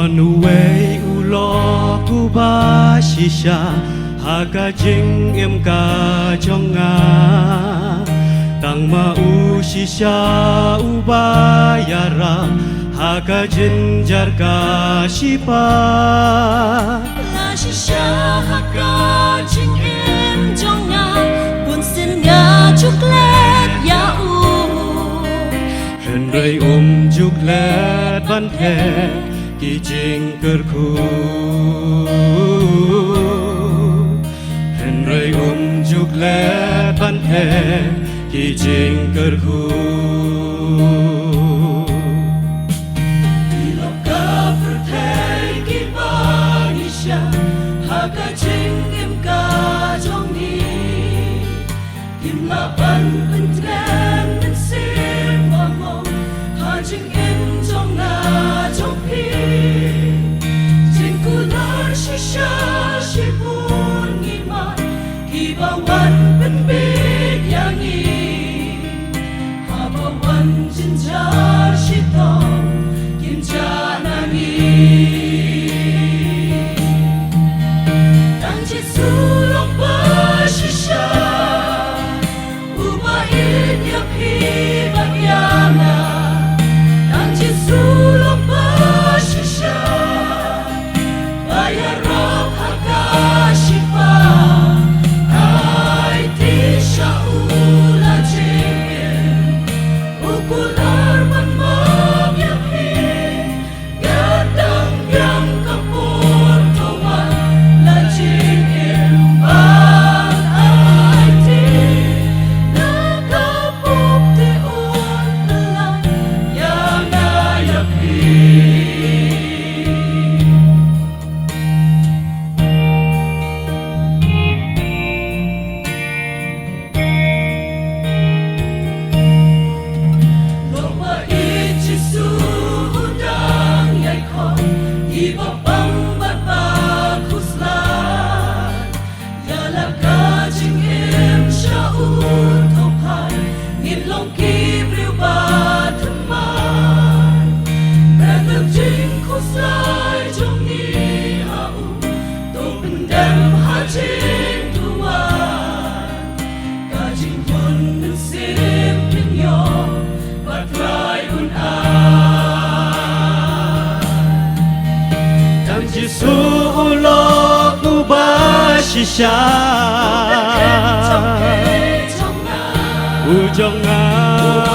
on the way u lo ku ba shisha ha ka jing em ka trong nga tang ma u shisha u ba yara ha ka jin jar ka shipa la shisha ha ka jing em trong nga buồn xin nga chúc lết ya u hen rei chúc lết ban the kỳ trình cơn khu hen rei chúc lết ban the kỳ trình cơn khu ban bên trên bên sim mà mong hà chinh em trong ngà trong phi trên cú lối shisha shi buồn nghi mà khi baoวันbên biết yang nghi hà baoวันtrên cha shi tòng kim cha na nghi đang chết su lộc ba shisha shisha u trong nga